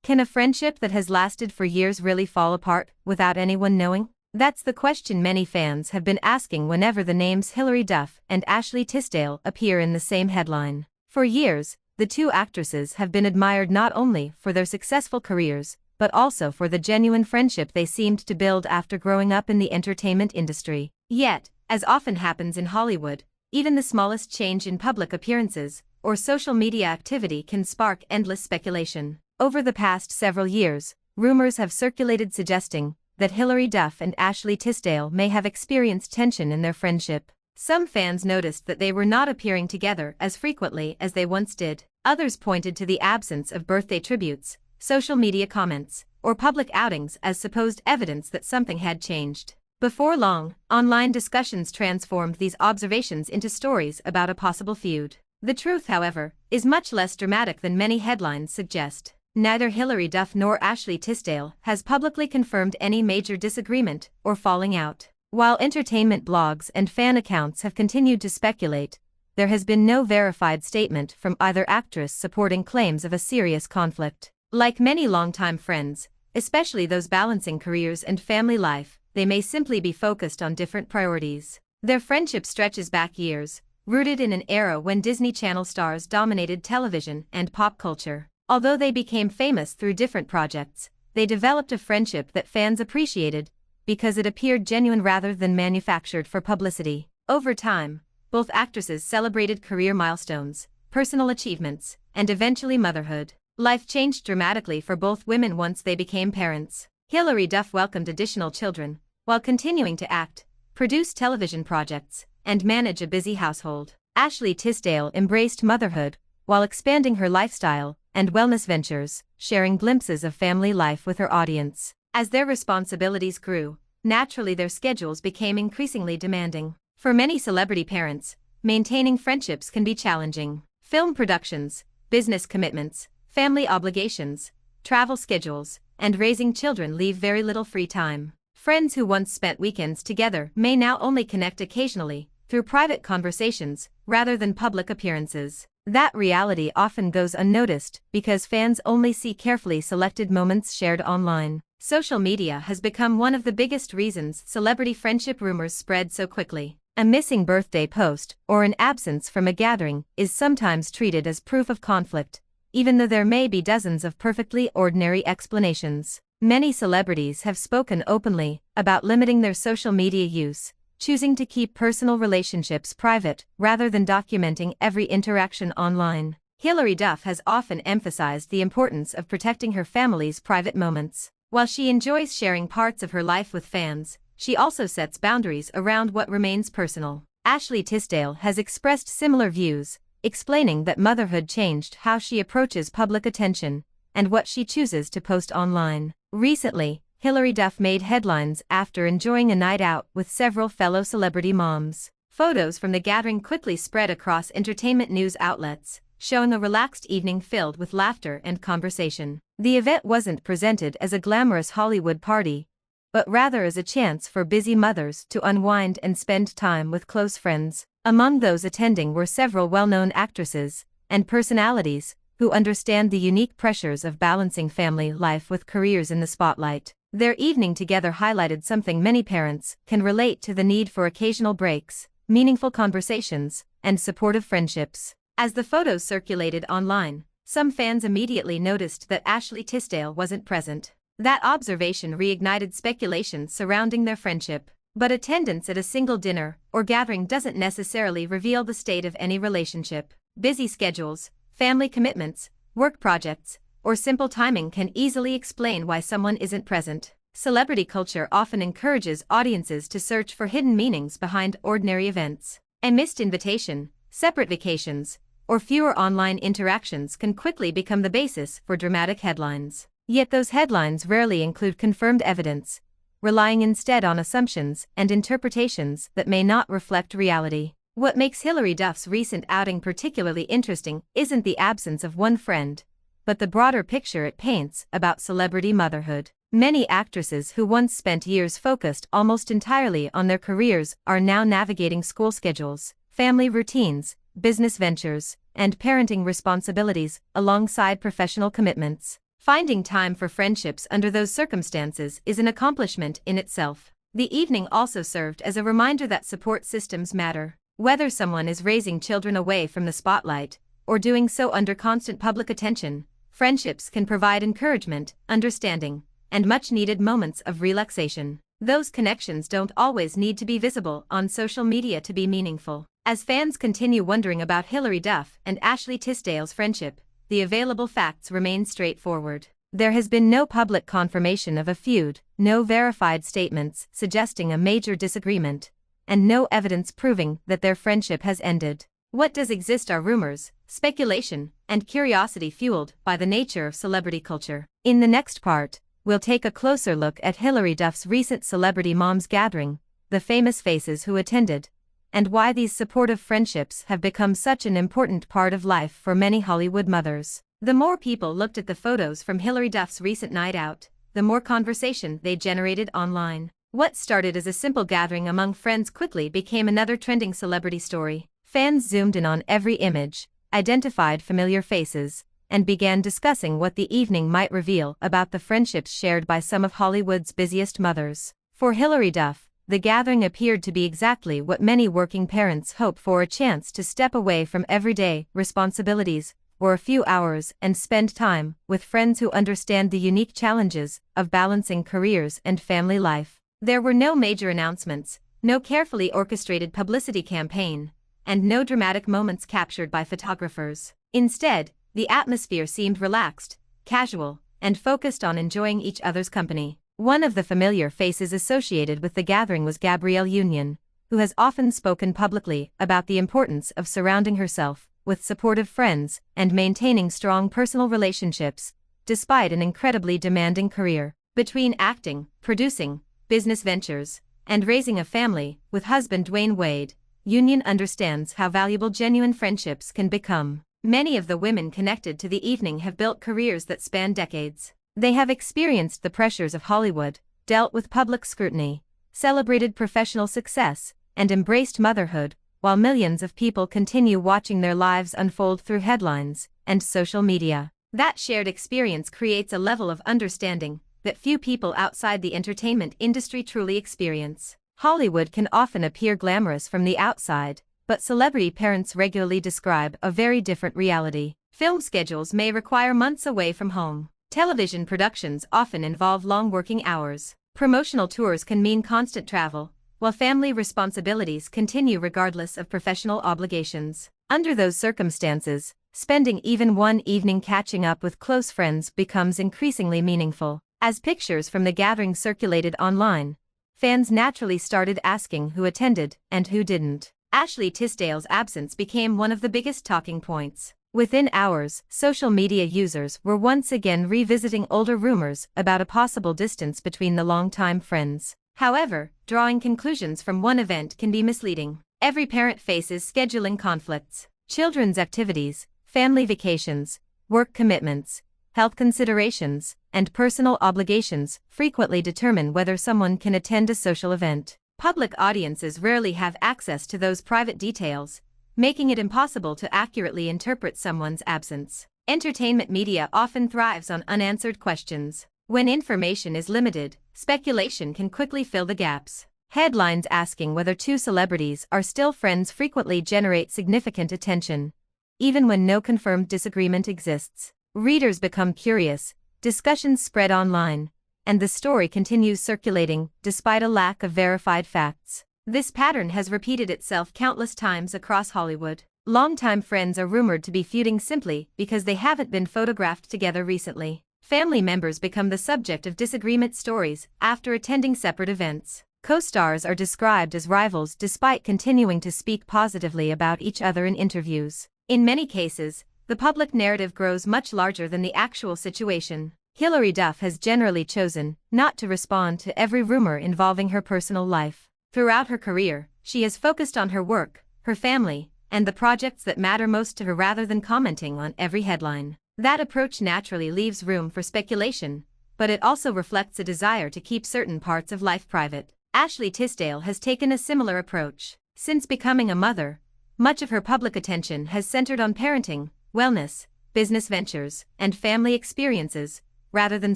Can a friendship that has lasted for years really fall apart without anyone knowing? That's the question many fans have been asking whenever the names Hilary Duff and Ashley Tisdale appear in the same headline. For years, the two actresses have been admired not only for their successful careers, but also for the genuine friendship they seemed to build after growing up in the entertainment industry. Yet, as often happens in Hollywood, even the smallest change in public appearances or social media activity can spark endless speculation. Over the past several years, rumors have circulated suggesting that Hilary Duff and Ashley Tisdale may have experienced tension in their friendship. Some fans noticed that they were not appearing together as frequently as they once did. Others pointed to the absence of birthday tributes, social media comments, or public outings as supposed evidence that something had changed. Before long, online discussions transformed these observations into stories about a possible feud. The truth, however, is much less dramatic than many headlines suggest. Neither Hilary Duff nor Ashley Tisdale has publicly confirmed any major disagreement or falling out. While entertainment blogs and fan accounts have continued to speculate, there has been no verified statement from either actress supporting claims of a serious conflict. Like many longtime friends, especially those balancing careers and family life, they may simply be focused on different priorities. Their friendship stretches back years, rooted in an era when Disney Channel stars dominated television and pop culture. Although they became famous through different projects, they developed a friendship that fans appreciated because it appeared genuine rather than manufactured for publicity. Over time, both actresses celebrated career milestones, personal achievements, and eventually motherhood. Life changed dramatically for both women once they became parents. Hilary Duff welcomed additional children, while continuing to act, produce television projects, and manage a busy household. Ashley Tisdale embraced motherhood, while expanding her lifestyle and wellness ventures, sharing glimpses of family life with her audience. As their responsibilities grew, naturally their schedules became increasingly demanding. For many celebrity parents, maintaining friendships can be challenging. Film productions, business commitments, family obligations, travel schedules, and raising children leave very little free time. Friends who once spent weekends together may now only connect occasionally, through private conversations, rather than public appearances. That reality often goes unnoticed because fans only see carefully selected moments shared online. Social media has become one of the biggest reasons celebrity friendship rumors spread so quickly. A missing birthday post or an absence from a gathering is sometimes treated as proof of conflict, even though there may be dozens of perfectly ordinary explanations. Many celebrities have spoken openly about limiting their social media use, choosing to keep personal relationships private rather than documenting every interaction online. Hilary Duff has often emphasized the importance of protecting her family's private moments. While she enjoys sharing parts of her life with fans, she also sets boundaries around what remains personal. Ashley Tisdale has expressed similar views, explaining that motherhood changed how she approaches public attention and what she chooses to post online. Recently, Hilary Duff made headlines after enjoying a night out with several fellow celebrity moms. Photos from the gathering quickly spread across entertainment news outlets, showing a relaxed evening filled with laughter and conversation. The event wasn't presented as a glamorous Hollywood party, but rather as a chance for busy mothers to unwind and spend time with close friends. Among those attending were several well-known actresses and personalities who understand the unique pressures of balancing family life with careers in the spotlight. Their evening together highlighted something many parents can relate to: the need for occasional breaks, meaningful conversations, and supportive friendships. As the photos circulated online, some fans immediately noticed that Ashley Tisdale wasn't present. That observation reignited speculation surrounding their friendship. But attendance at a single dinner or gathering doesn't necessarily reveal the state of any relationship. Busy schedules, family commitments, work projects, or simple timing can easily explain why someone isn't present. Celebrity culture often encourages audiences to search for hidden meanings behind ordinary events. A missed invitation, separate vacations, or fewer online interactions can quickly become the basis for dramatic headlines. Yet those headlines rarely include confirmed evidence, relying instead on assumptions and interpretations that may not reflect reality. What makes Hilary Duff's recent outing particularly interesting isn't the absence of one friend, but the broader picture it paints about celebrity motherhood. Many actresses who once spent years focused almost entirely on their careers are now navigating school schedules, family routines, business ventures, and parenting responsibilities alongside professional commitments. Finding time for friendships under those circumstances is an accomplishment in itself. The evening also served as a reminder that support systems matter. Whether someone is raising children away from the spotlight, or doing so under constant public attention, friendships can provide encouragement, understanding, and much-needed moments of relaxation. Those connections don't always need to be visible on social media to be meaningful. As fans continue wondering about Hilary Duff and Ashley Tisdale's friendship, the available facts remain straightforward. There has been no public confirmation of a feud, no verified statements suggesting a major disagreement, and no evidence proving that their friendship has ended. What does exist are rumors, speculation, and curiosity fueled by the nature of celebrity culture. In the next part, we'll take a closer look at Hilary Duff's recent Celebrity Moms gathering, the famous faces who attended, and why these supportive friendships have become such an important part of life for many Hollywood mothers. The more people looked at the photos from Hilary Duff's recent night out, the more conversation they generated online. What started as a simple gathering among friends quickly became another trending celebrity story. Fans zoomed in on every image, identified familiar faces, and began discussing what the evening might reveal about the friendships shared by some of Hollywood's busiest mothers. For Hilary Duff, the gathering appeared to be exactly what many working parents hope for: a chance to step away from everyday responsibilities for a few hours and spend time with friends who understand the unique challenges of balancing careers and family life. There were no major announcements, no carefully orchestrated publicity campaign, and no dramatic moments captured by photographers. Instead, the atmosphere seemed relaxed, casual, and focused on enjoying each other's company. One of the familiar faces associated with the gathering was Gabrielle Union, who has often spoken publicly about the importance of surrounding herself with supportive friends and maintaining strong personal relationships, despite an incredibly demanding career. Between acting, producing, business ventures, and raising a family with husband Dwayne Wade, Union understands how valuable genuine friendships can become. Many of the women connected to the evening have built careers that span decades. They have experienced the pressures of Hollywood, dealt with public scrutiny, celebrated professional success, and embraced motherhood, while millions of people continue watching their lives unfold through headlines and social media. That shared experience creates a level of understanding that few people outside the entertainment industry truly experience. Hollywood can often appear glamorous from the outside, but celebrity parents regularly describe a very different reality. Film schedules may require months away from home. Television productions often involve long working hours. Promotional tours can mean constant travel, while family responsibilities continue regardless of professional obligations. Under those circumstances, spending even one evening catching up with close friends becomes increasingly meaningful. As pictures from the gathering circulated online, fans naturally started asking who attended and who didn't. Ashley Tisdale's absence became one of the biggest talking points. Within hours, social media users were once again revisiting older rumors about a possible distance between the longtime friends. However, drawing conclusions from one event can be misleading. Every parent faces scheduling conflicts. Children's activities, family vacations, work commitments, health considerations, and personal obligations frequently determine whether someone can attend a social event. Public audiences rarely have access to those private details, making it impossible to accurately interpret someone's absence. Entertainment media often thrives on unanswered questions. When information is limited, speculation can quickly fill the gaps. Headlines asking whether two celebrities are still friends frequently generate significant attention, even when no confirmed disagreement exists. Readers become curious, discussions spread online, and the story continues circulating despite a lack of verified facts. This pattern has repeated itself countless times across Hollywood. Longtime friends are rumored to be feuding simply because they haven't been photographed together recently. Family members become the subject of disagreement stories after attending separate events. Co-stars are described as rivals despite continuing to speak positively about each other in interviews. In many cases, the public narrative grows much larger than the actual situation. Hilary Duff has generally chosen not to respond to every rumor involving her personal life. Throughout her career, she has focused on her work, her family, and the projects that matter most to her rather than commenting on every headline. That approach naturally leaves room for speculation, but it also reflects a desire to keep certain parts of life private. Ashley Tisdale has taken a similar approach. Since becoming a mother, much of her public attention has centered on parenting, wellness, business ventures, and family experiences, rather than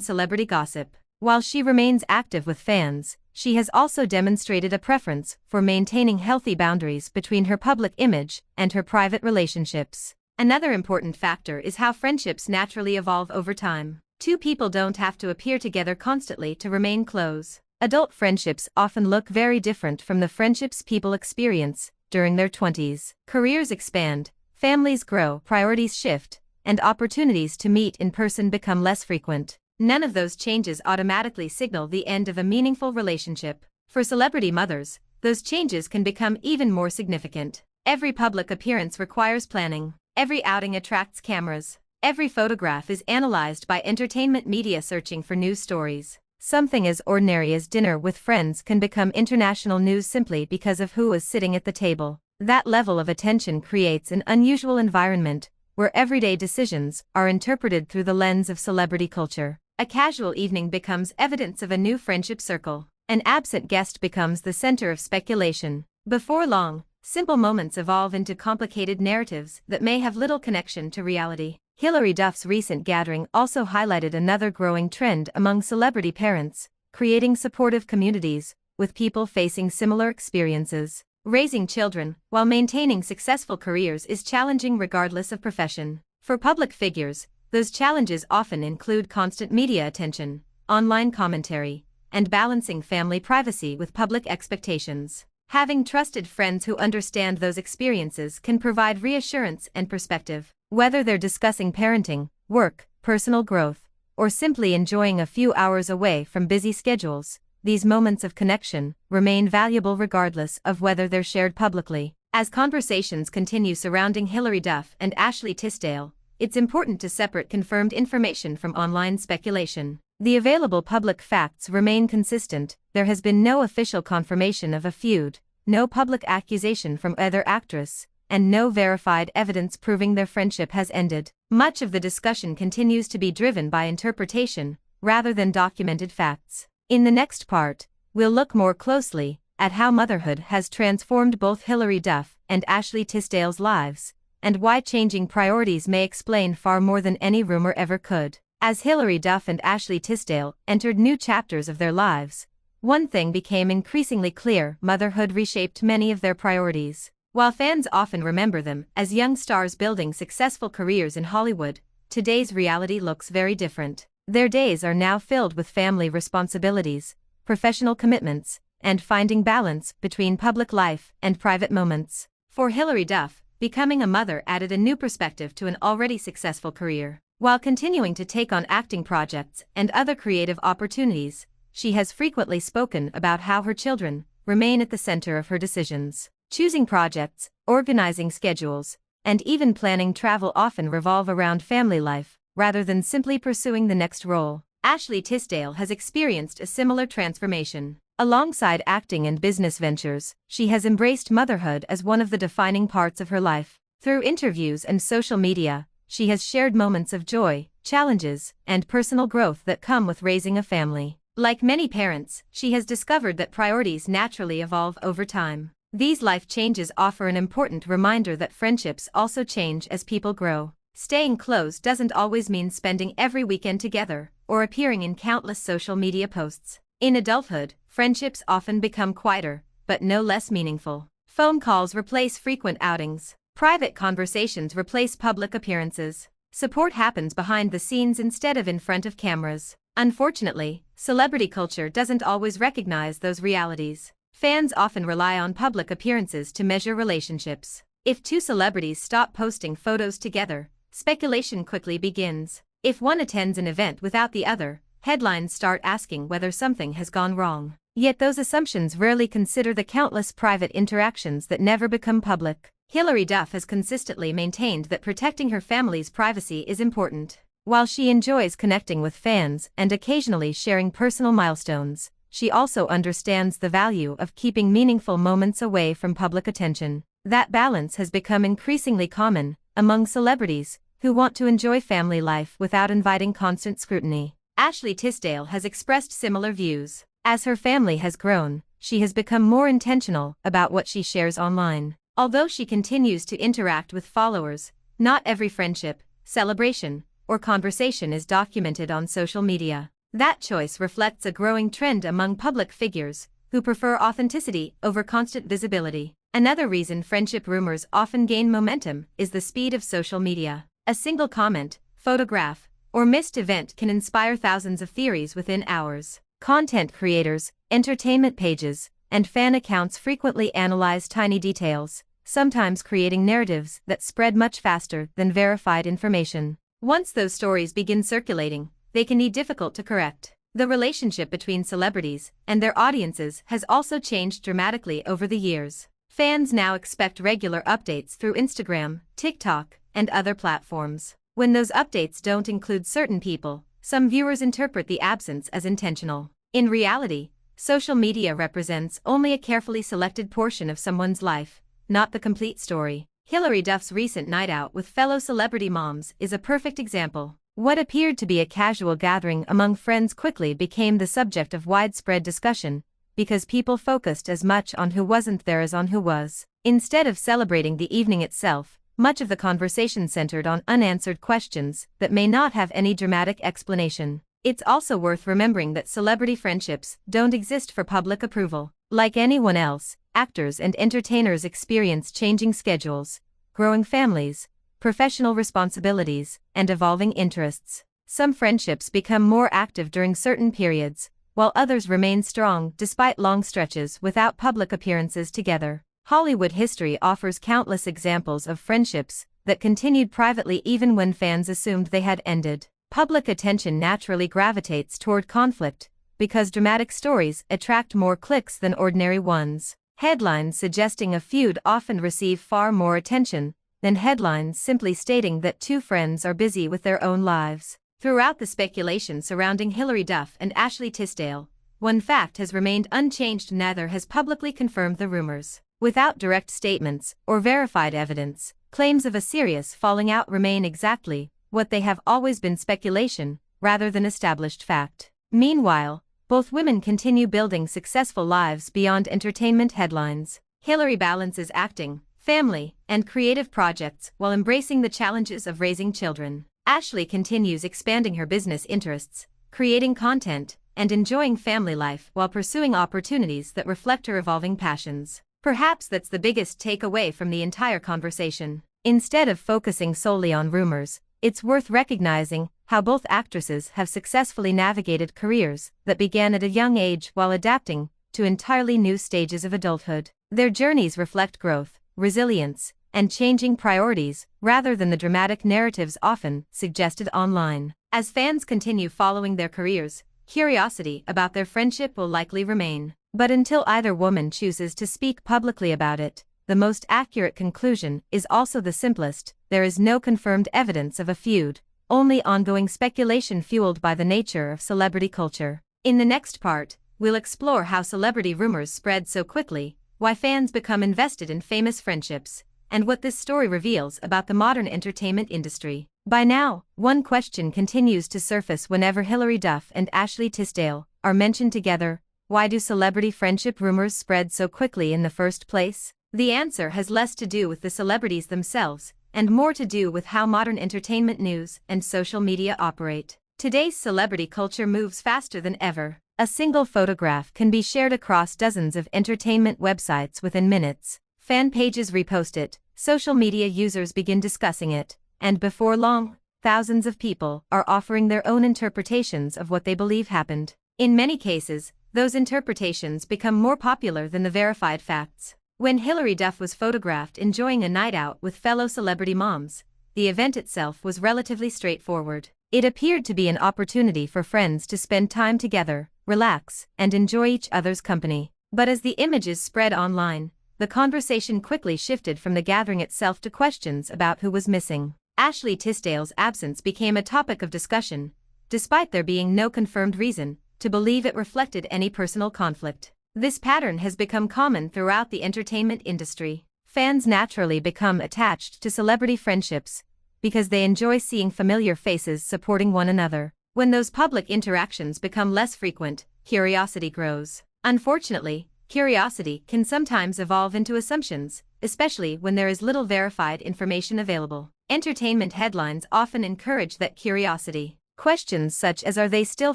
celebrity gossip. While she remains active with fans, she has also demonstrated a preference for maintaining healthy boundaries between her public image and her private relationships. Another important factor is how friendships naturally evolve over time. Two people don't have to appear together constantly to remain close. Adult friendships often look very different from the friendships people experience during their 20s. Careers expand, families grow, priorities shift, and opportunities to meet in person become less frequent. None of those changes automatically signal the end of a meaningful relationship. For celebrity mothers, those changes can become even more significant. Every public appearance requires planning. Every outing attracts cameras. Every photograph is analyzed by entertainment media searching for news stories. Something as ordinary as dinner with friends can become international news simply because of who is sitting at the table. That level of attention creates an unusual environment where everyday decisions are interpreted through the lens of celebrity culture. A casual evening becomes evidence of a new friendship circle. An absent guest becomes the center of speculation. Before long, simple moments evolve into complicated narratives that may have little connection to reality. Hilary Duff's recent gathering also highlighted another growing trend among celebrity parents, creating supportive communities with people facing similar experiences. Raising children while maintaining successful careers is challenging regardless of profession. For public figures, those challenges often include constant media attention, online commentary, and balancing family privacy with public expectations. Having trusted friends who understand those experiences can provide reassurance and perspective. Whether they're discussing parenting, work, personal growth, or simply enjoying a few hours away from busy schedules, these moments of connection remain valuable regardless of whether they're shared publicly. As conversations continue surrounding Hilary Duff and Ashley Tisdale, it's important to separate confirmed information from online speculation. The available public facts remain consistent. There has been no official confirmation of a feud, no public accusation from either actress, and no verified evidence proving their friendship has ended. Much of the discussion continues to be driven by interpretation, rather than documented facts. In the next part, we'll look more closely at how motherhood has transformed both Hilary Duff and Ashley Tisdale's lives, and why changing priorities may explain far more than any rumor ever could. As Hilary Duff and Ashley Tisdale entered new chapters of their lives, one thing became increasingly clear: motherhood reshaped many of their priorities. While fans often remember them as young stars building successful careers in Hollywood, today's reality looks very different. Their days are now filled with family responsibilities, professional commitments, and finding balance between public life and private moments. For Hilary Duff, becoming a mother added a new perspective to an already successful career. While continuing to take on acting projects and other creative opportunities, she has frequently spoken about how her children remain at the center of her decisions. Choosing projects, organizing schedules, and even planning travel often revolve around family life, rather than simply pursuing the next role. Ashley Tisdale has experienced a similar transformation. Alongside acting and business ventures, she has embraced motherhood as one of the defining parts of her life. Through interviews and social media, she has shared moments of joy, challenges, and personal growth that come with raising a family. Like many parents, she has discovered that priorities naturally evolve over time. These life changes offer an important reminder that friendships also change as people grow. Staying close doesn't always mean spending every weekend together, or appearing in countless social media posts. In adulthood, friendships often become quieter, but no less meaningful. Phone calls replace frequent outings. Private conversations replace public appearances. Support happens behind the scenes instead of in front of cameras. Unfortunately, celebrity culture doesn't always recognize those realities. Fans often rely on public appearances to measure relationships. If two celebrities stop posting photos together, speculation quickly begins. If one attends an event without the other, headlines start asking whether something has gone wrong. Yet those assumptions rarely consider the countless private interactions that never become public. Hilary Duff has consistently maintained that protecting her family's privacy is important. While she enjoys connecting with fans and occasionally sharing personal milestones, she also understands the value of keeping meaningful moments away from public attention. That balance has become increasingly common among celebrities who want to enjoy family life without inviting constant scrutiny. Ashley Tisdale has expressed similar views. As her family has grown, she has become more intentional about what she shares online. Although she continues to interact with followers, not every friendship, celebration, or conversation is documented on social media. That choice reflects a growing trend among public figures who prefer authenticity over constant visibility. Another reason friendship rumors often gain momentum is the speed of social media. A single comment, photograph, or missed event can inspire thousands of theories within hours. Content creators, entertainment pages, and fan accounts frequently analyze tiny details, sometimes creating narratives that spread much faster than verified information. Once those stories begin circulating, they can be difficult to correct. The relationship between celebrities and their audiences has also changed dramatically over the years. Fans now expect regular updates through Instagram, TikTok, and other platforms. When those updates don't include certain people, some viewers interpret the absence as intentional. In reality, social media represents only a carefully selected portion of someone's life, not the complete story. Hilary Duff's recent night out with fellow celebrity moms is a perfect example. What appeared to be a casual gathering among friends quickly became the subject of widespread discussion, because people focused as much on who wasn't there as on who was. Instead of celebrating the evening itself, much of the conversation centered on unanswered questions that may not have any dramatic explanation. It's also worth remembering that celebrity friendships don't exist for public approval. Like anyone else, actors and entertainers experience changing schedules, growing families, professional responsibilities, and evolving interests. Some friendships become more active during certain periods, while others remain strong despite long stretches without public appearances together. Hollywood history offers countless examples of friendships that continued privately even when fans assumed they had ended. Public attention naturally gravitates toward conflict, because dramatic stories attract more clicks than ordinary ones. Headlines suggesting a feud often receive far more attention than headlines simply stating that two friends are busy with their own lives. Throughout the speculation surrounding Hilary Duff and Ashley Tisdale, one fact has remained unchanged: neither has publicly confirmed the rumors. Without direct statements or verified evidence, claims of a serious falling out remain exactly what they have always been: speculation, rather than established fact. Meanwhile, both women continue building successful lives beyond entertainment headlines. Hilary balances acting, family, and creative projects while embracing the challenges of raising children. Ashley continues expanding her business interests, creating content, and enjoying family life while pursuing opportunities that reflect her evolving passions. Perhaps that's the biggest takeaway from the entire conversation. Instead of focusing solely on rumors, it's worth recognizing how both actresses have successfully navigated careers that began at a young age while adapting to entirely new stages of adulthood. Their journeys reflect growth, resilience, and changing priorities, rather than the dramatic narratives often suggested online. As fans continue following their careers, curiosity about their friendship will likely remain. But until either woman chooses to speak publicly about it, the most accurate conclusion is also the simplest: there is no confirmed evidence of a feud, only ongoing speculation fueled by the nature of celebrity culture. In the next part, we'll explore how celebrity rumors spread so quickly, why fans become invested in famous friendships, and what this story reveals about the modern entertainment industry. By now, one question continues to surface whenever Hilary Duff and Ashley Tisdale are mentioned together: why do celebrity friendship rumors spread so quickly in the first place? The answer has less to do with the celebrities themselves, and more to do with how modern entertainment news and social media operate. Today's celebrity culture moves faster than ever. A single photograph can be shared across dozens of entertainment websites within minutes. Fan pages repost it, social media users begin discussing it, and before long, thousands of people are offering their own interpretations of what they believe happened. In many cases, those interpretations become more popular than the verified facts. When Hilary Duff was photographed enjoying a night out with fellow celebrity moms, the event itself was relatively straightforward. It appeared to be an opportunity for friends to spend time together, relax, and enjoy each other's company. But as the images spread online, the conversation quickly shifted from the gathering itself to questions about who was missing. Ashley Tisdale's absence became a topic of discussion, despite there being no confirmed reason to believe it reflected any personal conflict. This pattern has become common throughout the entertainment industry. Fans naturally become attached to celebrity friendships because they enjoy seeing familiar faces supporting one another. When those public interactions become less frequent, curiosity grows. Unfortunately, Curiosity can sometimes evolve into assumptions, especially when there is little verified information available. Entertainment headlines often encourage that curiosity. Questions such as "Are they still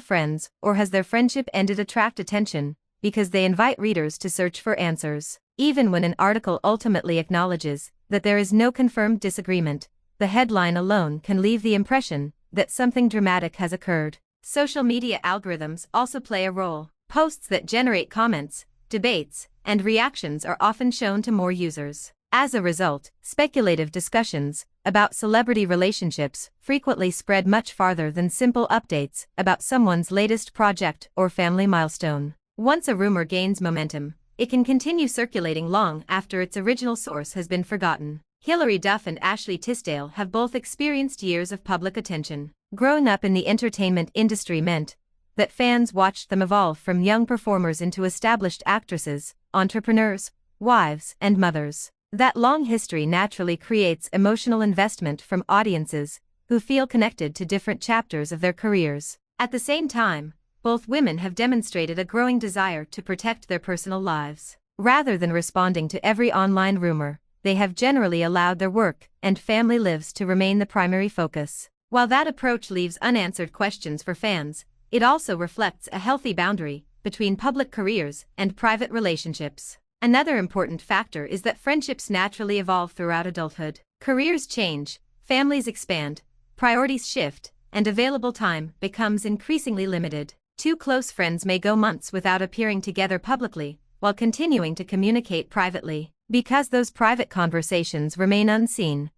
friends?" or "Has their friendship ended?" attract attention, because they invite readers to search for answers. Even when an article ultimately acknowledges that there is no confirmed disagreement, the headline alone can leave the impression that something dramatic has occurred. Social media algorithms also play a role. Posts that generate comments, debates, and reactions are often shown to more users. As a result, speculative discussions about celebrity relationships frequently spread much farther than simple updates about someone's latest project or family milestone. Once a rumor gains momentum, it can continue circulating long after its original source has been forgotten. Hilary Duff and Ashley Tisdale have both experienced years of public attention. Growing up in the entertainment industry meant that fans watched them evolve from young performers into established actresses, entrepreneurs, wives, and mothers. That long history naturally creates emotional investment from audiences who feel connected to different chapters of their careers. At the same time, both women have demonstrated a growing desire to protect their personal lives. Rather than responding to every online rumor, they have generally allowed their work and family lives to remain the primary focus. While that approach leaves unanswered questions for fans, it also reflects a healthy boundary between public careers and private relationships. Another important factor is that friendships naturally evolve throughout adulthood. Careers change, families expand, priorities shift, and available time becomes increasingly limited. Two close friends may go months without appearing together publicly, while continuing to communicate privately. Because those private conversations remain unseen,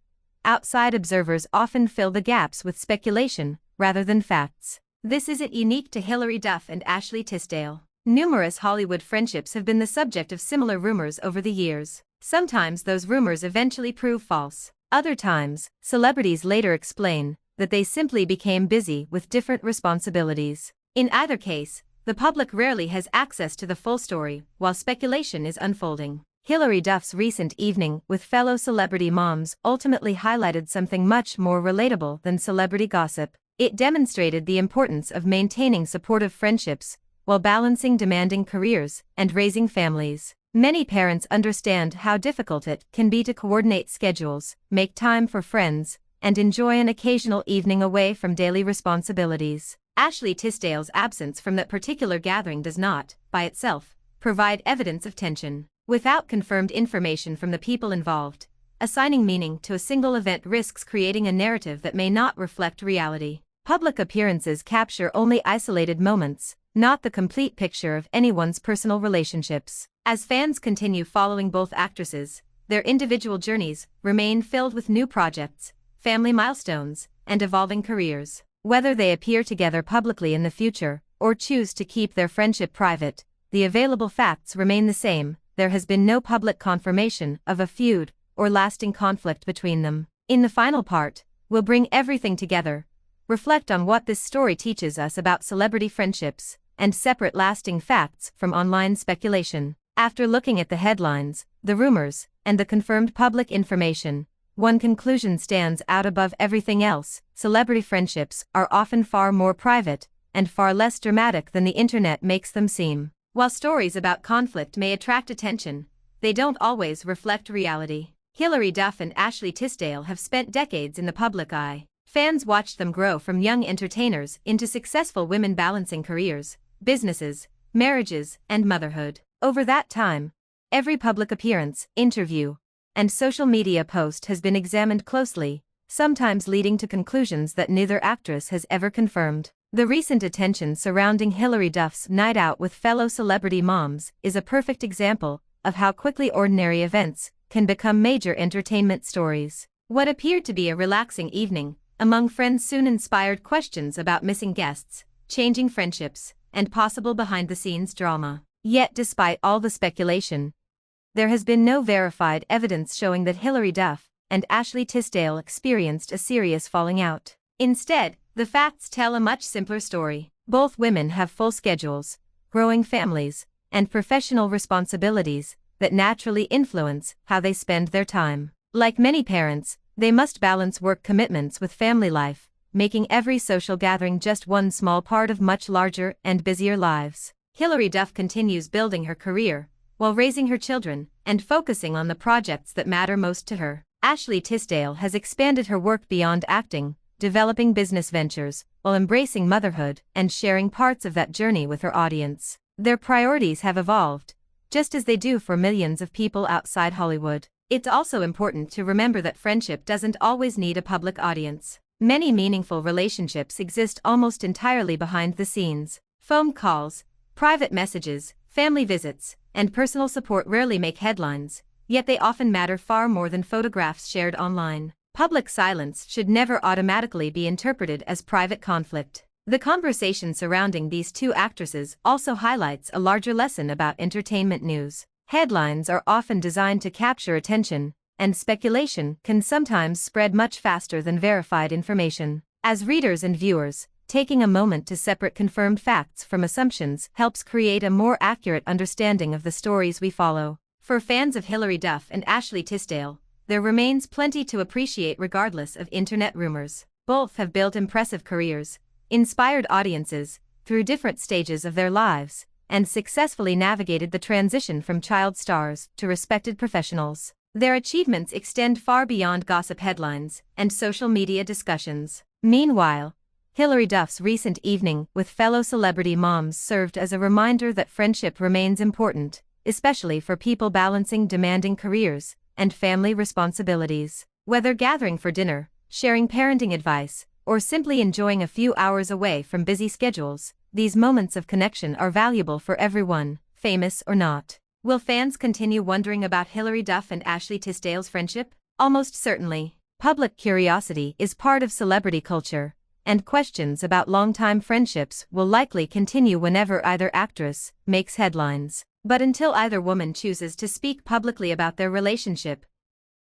outside observers often fill the gaps with speculation rather than facts. This isn't unique to Hilary Duff and Ashley Tisdale. Numerous Hollywood friendships have been the subject of similar rumors over the years. Sometimes those rumors eventually prove false. Other times, celebrities later explain that they simply became busy with different responsibilities. In either case, the public rarely has access to the full story while speculation is unfolding. Hilary Duff's recent evening with fellow celebrity moms ultimately highlighted something much more relatable than celebrity gossip. It demonstrated the importance of maintaining supportive friendships while balancing demanding careers and raising families. Many parents understand how difficult it can be to coordinate schedules, make time for friends, and enjoy an occasional evening away from daily responsibilities. Ashley Tisdale's absence from that particular gathering does not, by itself, provide evidence of tension. Without confirmed information from the people involved, assigning meaning to a single event risks creating a narrative that may not reflect reality. Public appearances capture only isolated moments, not the complete picture of anyone's personal relationships. As fans continue following both actresses, their individual journeys remain filled with new projects, family milestones, and evolving careers. Whether they appear together publicly in the future or choose to keep their friendship private, the available facts remain the same. There has been no public confirmation of a feud or lasting conflict between them. In the final part, we'll bring everything together, reflect on what this story teaches us about celebrity friendships, and separate lasting facts from online speculation. After looking at the headlines, the rumors, and the confirmed public information, one conclusion stands out above everything else: celebrity friendships are often far more private and far less dramatic than the internet makes them seem. While stories about conflict may attract attention, they don't always reflect reality. Hilary Duff and Ashley Tisdale have spent decades in the public eye. Fans watched them grow from young entertainers into successful women balancing careers, businesses, marriages, and motherhood. Over that time, every public appearance, interview, and social media post has been examined closely, sometimes leading to conclusions that neither actress has ever confirmed. The recent attention surrounding Hilary Duff's night out with fellow celebrity moms is a perfect example of how quickly ordinary events can become major entertainment stories. What appeared to be a relaxing evening among friends soon inspired questions about missing guests, changing friendships, and possible behind-the-scenes drama. Yet despite all the speculation, there has been no verified evidence showing that Hilary Duff and Ashley Tisdale experienced a serious falling out. Instead, the facts tell a much simpler story. Both women have full schedules, growing families, and professional responsibilities that naturally influence how they spend their time. Like many parents, they must balance work commitments with family life, making every social gathering just one small part of much larger and busier lives. Hilary Duff continues building her career, while raising her children and focusing on the projects that matter most to her. Ashley Tisdale has expanded her work beyond acting, developing business ventures, while embracing motherhood and sharing parts of that journey with her audience. Their priorities have evolved, just as they do for millions of people outside Hollywood. It's also important to remember that friendship doesn't always need a public audience. Many meaningful relationships exist almost entirely behind the scenes. Phone calls, private messages, family visits, and personal support rarely make headlines, yet they often matter far more than photographs shared online. Public silence should never automatically be interpreted as private conflict. The conversation surrounding these two actresses also highlights a larger lesson about entertainment news. Headlines are often designed to capture attention, and speculation can sometimes spread much faster than verified information. As readers and viewers, taking a moment to separate confirmed facts from assumptions helps create a more accurate understanding of the stories we follow. For fans of Hilary Duff and Ashley Tisdale, there remains plenty to appreciate regardless of internet rumors. Both have built impressive careers, inspired audiences through different stages of their lives, and successfully navigated the transition from child stars to respected professionals. Their achievements extend far beyond gossip headlines and social media discussions. Meanwhile, Hilary Duff's recent evening with fellow celebrity moms served as a reminder that friendship remains important, especially for people balancing demanding careers and family responsibilities. Whether gathering for dinner, sharing parenting advice, or simply enjoying a few hours away from busy schedules, these moments of connection are valuable for everyone, famous or not. Will fans continue wondering about Hilary Duff and Ashley Tisdale's friendship? Almost certainly. Public curiosity is part of celebrity culture, and questions about longtime friendships will likely continue whenever either actress makes headlines. But until either woman chooses to speak publicly about their relationship,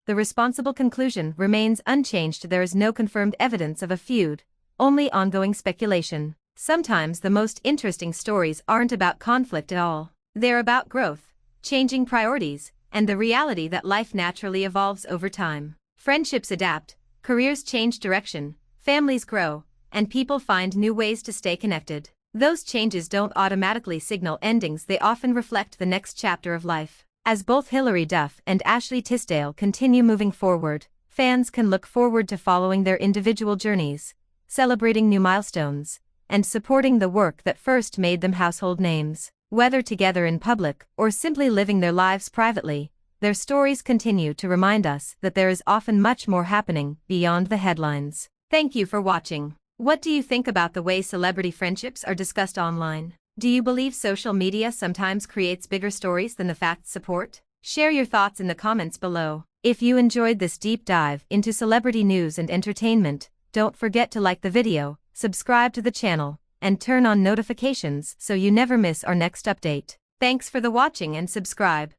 the responsible conclusion remains unchanged. There is no confirmed evidence of a feud, only ongoing speculation. Sometimes the most interesting stories aren't about conflict at all. They're about growth, changing priorities, and the reality that life naturally evolves over time. Friendships adapt, careers change direction, families grow, and people find new ways to stay connected. Those changes don't automatically signal endings, they often reflect the next chapter of life. As both Hilary Duff and Ashley Tisdale continue moving forward, fans can look forward to following their individual journeys, celebrating new milestones, and supporting the work that first made them household names. Whether together in public or simply living their lives privately, their stories continue to remind us that there is often much more happening beyond the headlines. Thank you for watching. What do you think about the way celebrity friendships are discussed online? Do you believe social media sometimes creates bigger stories than the facts support? Share your thoughts in the comments below. If you enjoyed this deep dive into celebrity news and entertainment, don't forget to like the video, subscribe to the channel, and turn on notifications so you never miss our next update. Thanks for the watching and subscribe.